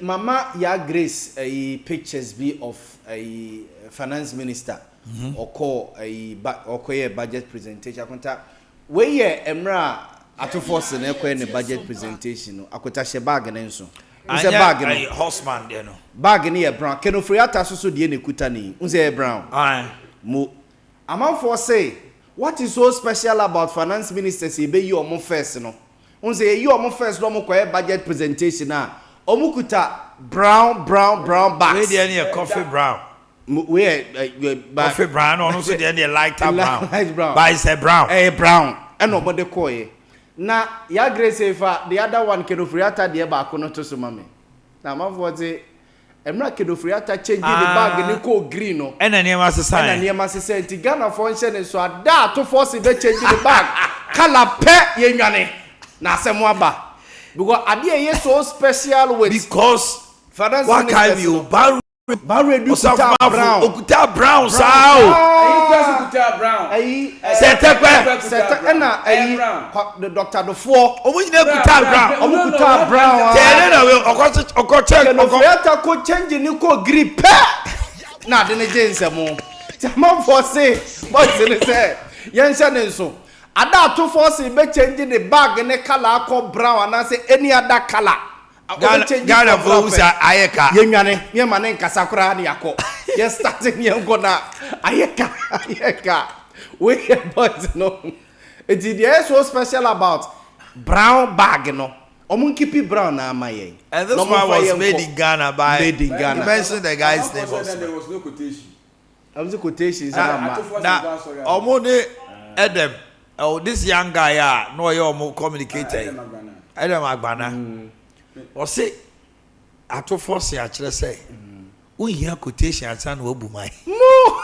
Mama ya Grace pictures be of a finance minister or call a budget presentation. Where emra ato force na ekwe budget presentation no akota she bag na nso. Unse bag no horseman there no. Bag na brown. Kenofri ata so de na kuta ni. Unse brown. Mo amanfo say what is so special about finance ministers e be you omo first no. Unse you omo first no mo budget presentation na. Omo kuta brown bags. We dey na coffee brown. Coffee brown or no so dey lighter brown. Light brown. But it's a brown. Brown. And nobody call ye. Na ya Grace fa the other one Kenofriata de ba kono to so mame. Na manfo say emra Kenofriata change the bag ni ko green no. And na niam asesa. And na niam asesa nti Ghana for nche ne so ada to force be change the bag. Kala pe ye nwane. Na asem aba. Because ade ye so special with because what kind you Barre do brown. Okuta brown sao. Okuta brown. Sete na the doctor the four. Omo nyina okuta brown. Okuta brown. Tell na we okoche Kenofriata ko change ni ko grip. Na de ne jense mo. Tama for say, but say, yense ne so. Ada to force be change the bag ne color ko brown and say any other color. Ghana for ayeka. Yenwane, ye mane nkasa kura na yakọ. Yes starting ye go na ayeka. We but no. It is so special about brown bag no. Omun keep brown na amaye. And this one was made in Ghana by made in Ghana. You mentioned the guy's name also. There was no quotation. There was a quotation. Omone Adam. Oh, this young guy, no you communicator. Adam Agbana. Or say, I to force ya chile say, we hear quotation at San Wobumai. No,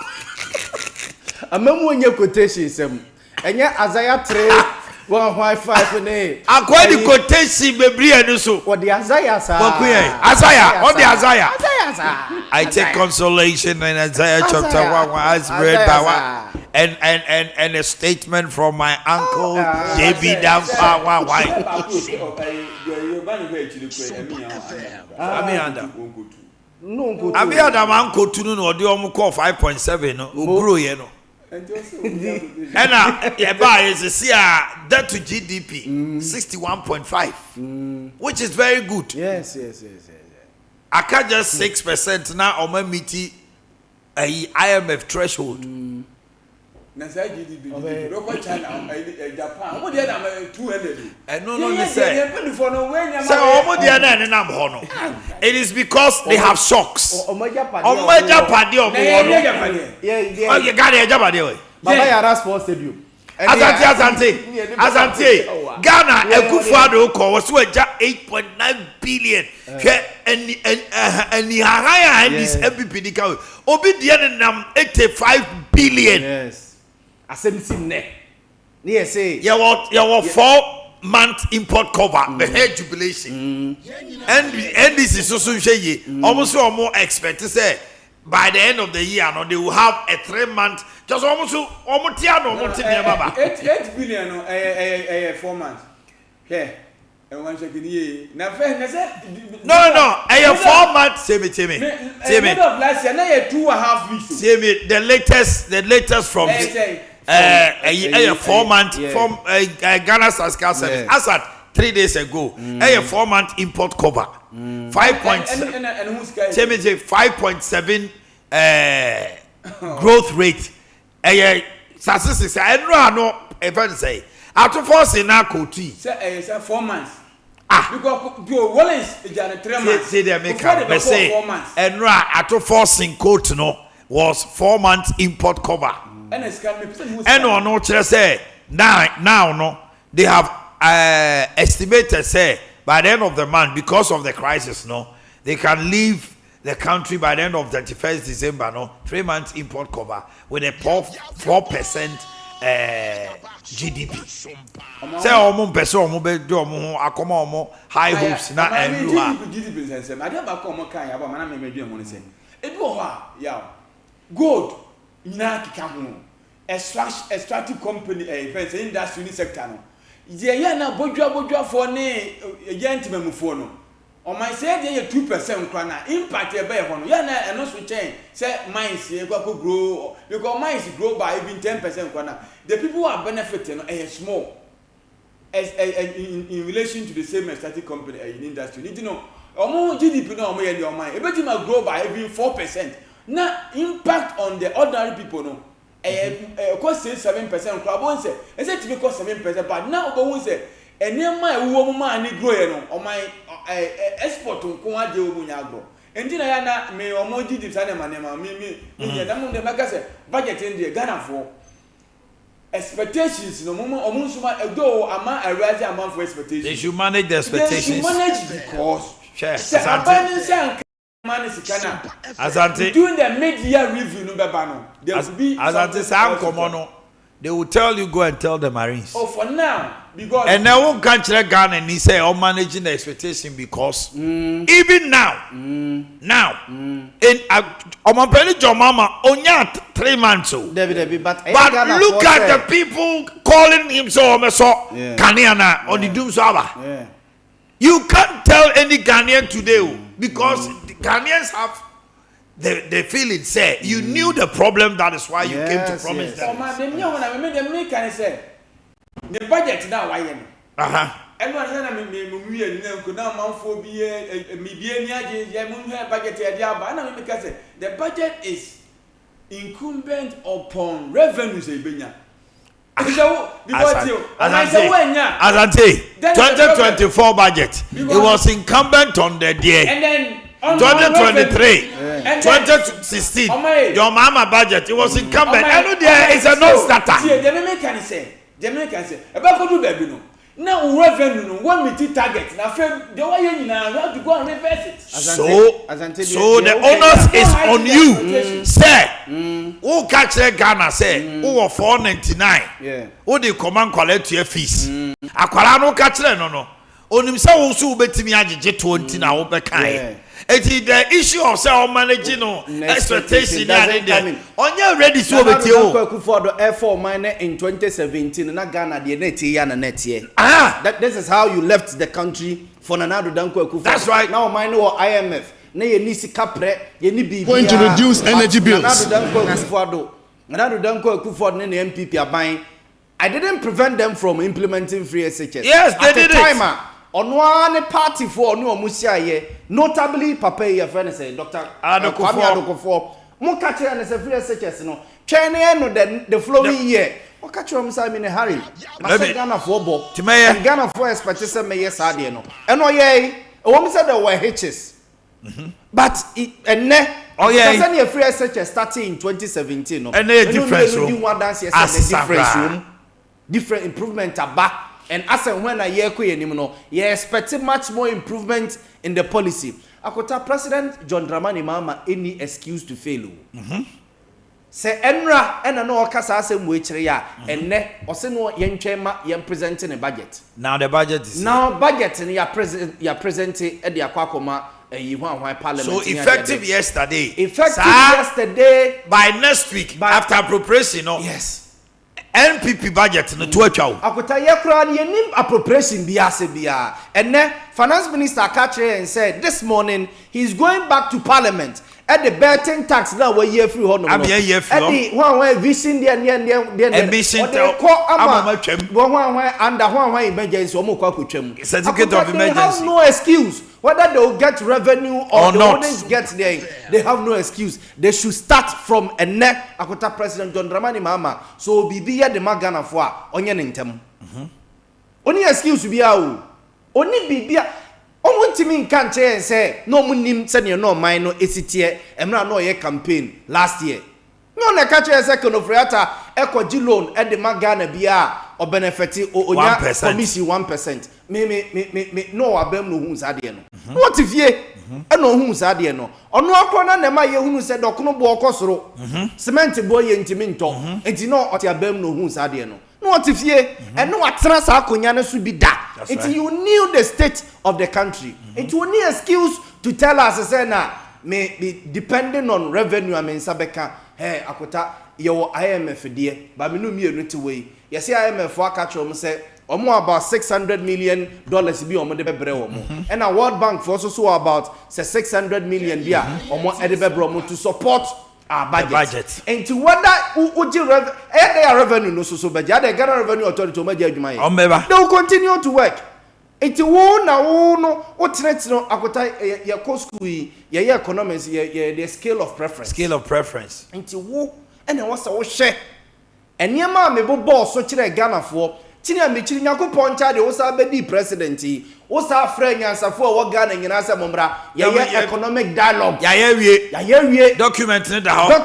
a memo in your quotation, Sam, and yet Isaiah 3 1.5 and a. I quite the quotation, baby, and so what the Isaiah, Isaiah, what the Isaiah. I take consolation in Isaiah chapter 1, as read by one. And a statement from my uncle David Damfa. Amianda manko tunu no de omo call 5.7 no ogro ye no. And yeba is see that to GDP 61.5 which is very good. Yes. Aka just 6% now on my meeting IMF threshold. Na say GDP local China Japan omo dey na 200 no say omo dey na nam ho no it is because they have shocks omo japade omo yeah you got a japade we baba yara sports stadium Asante Ghana Ekufuado ko was so 8.9 billion and higher and this MPP ka obi dey nam 85 billion. Yes. Asemsi ne. Near say you want 4-month import cover the head jubilation. And this is so ye almost more expect to say by the end of the year no they will have a 3-month just almost 8 billion 4 months. Okay. No, a 4 month. Say me. End of last year, now 2.5 weeks. Say me the latest from a 4 month from Ghana Fiscal Service. As at 3 days ago, a 4-month import cover. 5.7 growth rate. Statistics. I don't know if I say. After force in our country. Say 4 months. Because Wallace is 3 months. Say they make up. Say and after forcing coat no was 4 months import cover. And no say now no they have estimated say by the end of the month because of the crisis no they can leave the country by the end of 31st December no 3 months import cover with a 4% GDP. Say omo pese omo be do omo akoma omo high hopes na enu ha. GDP say I dey back omo kan ya ba mana me medwe mo ne say. E do ho a ya gold nyina kika ho. Extractive company defense industry sector no. Ye ya na bodwa for ne agent memufo no. on my say dey 2% kwana impact e be ho no ya na eno so chain say mines e go grow because mines grow by even 10% kwana the people who are benefiting are small as in relation to the same static company in industry you know omo GDP no omo ye dey mine e be ma grow by even 4%. Now impact on the ordinary people no cost 7% kwana bon say e say to cost 7% but now go say enema ewo mu ma ni grow ye no o my export nko ade o mu nya grow enti na ya na me omo GDP sa na manema me na mo de maka say budget in the Ghana for expectations no mo omo suma do ama arise amount for expectations they should manage the expectations they should manage because Asante doing the mid-year review no beba no there will be Asante sam komono they will tell you go and tell the Marines. Oh, for now because and they won't catch the gun and he say I'm managing the expectation because even now in Omapeli your mama onya 3 months old. But look at the people calling him so Ghanaian on the doom server. You can't tell any Ghanaian today because the Ghanaians have the feeling say you knew the problem, that is why you came to promise them. The budget now why everyone say the budget is incumbent upon revenues Asante 2024 budget it was incumbent on the day and then 2023 2016 your mama budget it was incumbent and there is a non-starter. The American say about do baby no now revenue no one meet target na the way you have to go and reverse it. So the onus is on you. Say who catch Ghana say who 499 who dey command collect your fees akwara no catch no onim say wo so betimi agege 20 na wo be kan. It is the issue of say managing expectation there. Onye ready so beti o. For the F4 minor in 2017 na Ghana the net year na net year. That this is how you left the country for Nana Danko Akufo. That's right. Now minor or IMF. Na ye ni sika pre, ye ni bibi. Going to reduce energy bills. Nana Danko Akufo ne MPP aban. I didn't prevent them from implementing free SHS. Yes, they did it. On one party for no musia notably papa your friend say Dr. Adokofo mo catch and say free SHS no twene no the following year mo catch am say me in a hurry say Ghana for bo and Ghana for expect say me yes ade no eno ye wo say there were hitches but enne say the free SHS starting in 2017 no and a difference different improvement aba. And as and when a year you expect much more improvement in the policy. Akota President John Dramani Mahama any excuse to fail. Say enra ena no okasa asem we kire ya enne ose no yentwema yem presenting a budget. Now the budget is ya present e de akwakoma hwan parliament. So effective yesterday. Yesterday by next week after appropriation no. Yes. NPP budget no to atwa. Akota ye kra ne nim appropriation biase bia. Enne finance minister Akachre and said this morning he's going back to parliament at the betting tax now we year free hono. Abi year free. Edi wan vision there ambition wan under wan emergency omo kwa kotwam. Certificate of emergency. They have no excuse whether they will get revenue or they won't get there. They have no excuse. They should start from a neck. Akota President John Dramani Mahama. So bibi ya de magana fo a onye ne ntem. Oni excuse bi a o. Oni bibia omuntimi nka nche say no munim se ne no man no esitie emra no ye campaign last year. No na ka che say Konofriata ekoji loan e de magana bia o benefit onya commission 1%. Me no abem no hu sade no. What if ye e no hu sade no. Ono akona na ma ye hu se dokono bo okosoro. Cement bo ye ntimi nto. Enti no oti abem no hu sade no. No what if ye and no atrasa sa akonya na so bi da. Enti you knew the state of the country. It will need excuse to tell us say na may be depending on revenue and sabeka hey akota your IMF there but me no mienu ti we yes IMF for catch them say Omo about $600 million bi omo de bebre omo. And a World Bank for also about $600 million bi omo e de bebre omo to support our budget. And to whether revenue no so budget, the Ghana Revenue Authority they will continue to work. Enti wo na wo no wo tenetino akota ye cost school ye economics ye the scale of preference enti wo ene wo se wo hwe eniema me bo boss so kire Ghana fo tini a me kiri nyakopon cha de wo sa be di president wo sa fra nyansafo wo Ghana nyina se momra ye economic dialogue ya wie document ne da ho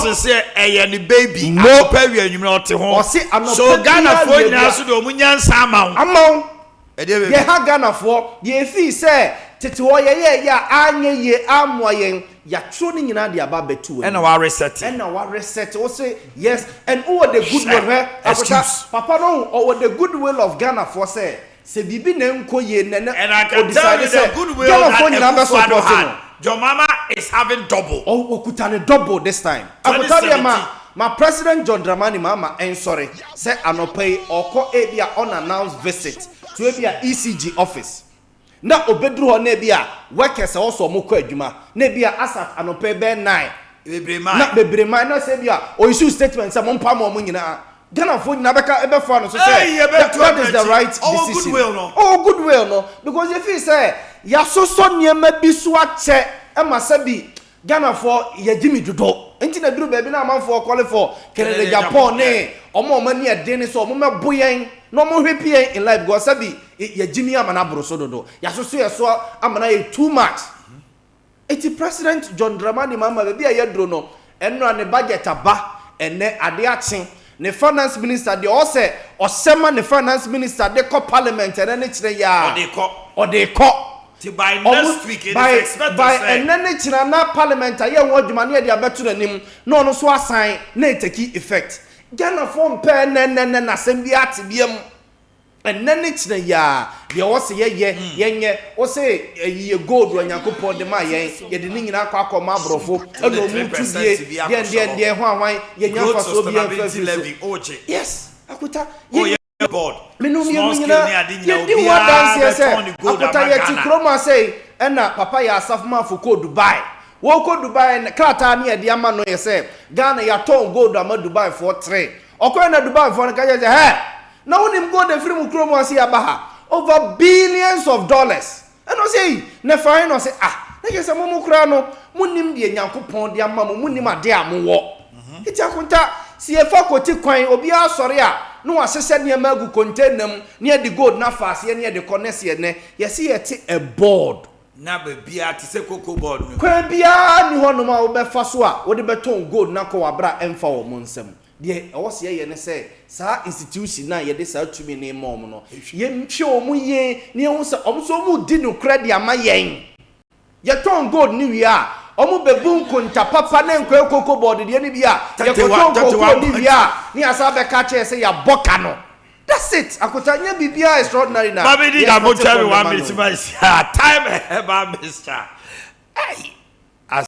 to say eye ni baby akopa wie anwumre ote ho so Ghana fo nyina so do mu nyansa amawo ye ha Ghana for ye fi say tete wo ye ya anye ye amoyen ya tro ni nyina de aba betu and wa reset wo say yes and who the goodwill papa no or the goodwill of Ghana for say bibi na nko ye and I can tell you the goodwill that your mama is having double okutane double this time my president John Dramani Mama and sorry say anopai oko ebia unannounced visit to ebia ECG office na obedru ho na ebia workers also moko adwuma na ebia asat anopai be 9 bebrema na say ebia o issue statement say mompa mo nyina Ghana fo nyina beka ebefo no so say that is the right decision goodwill no because if you say ya so niema bi so ache e ma sabi Ghana for ye Jimmy Dodo enti na duru baby na amanfo call for Canada Japan ne omo mani ade ne so omo meboyen no mo hwepie in life go sabi ye Jimmy amana broso dodo ya so amana ye too much enti president John Dramani Mama baby ya duro no enno ne budget aba ene ade ache ne finance minister de o se osema ne finance minister de ko parliament ene ne kire ya odeko by next week it is expected by enene chira na parliament aye won adwuma ne de abeto nanim no no so asan na take effect Ghana form pe na assembly atibiem enene chira ya de wo se ye wo se ye gold wa Yakobon de ma ye de ni nyina akoma abrofo e no mu tudie de ho anwan ye nyafa so bi en yes akuta board minum ye di wa dance say akuta ye ti kroma say na papa ya asafuma for ko Dubai wo ko Dubai krata na ye de ama no ye say Ghana ya ton gold ama Dubai for 3 okoy na Dubai for ka say hey na wonim gold free mu kroma say abaha over billions of dollars and no say na fine no say na ye say mo kura no munim de Yakobon de ama mo munim ade amwo iti akunta si e fa koti kwan obi asore a no asese ne magu container ne de gold na fase ne de connect ne yesi yeti a board na be bia ti se koko board no kwa bia ni hono ma wo be fa so a wo de beton gold na ko wabra emfa wo monsem de wo se ye ne se sa institution na ye de sa tumi ne mom no ye mpwe omu ye ne hu se omso mu di no credit ama yen ye ton gold ni wi a omu bebun konta papa na nkwe koko board de ni bia ye ko ton koko ni bia ni asa be ka che se ya boka no that's it akotanya bibia extraordinary na baby did I go tell you one minute time eba mister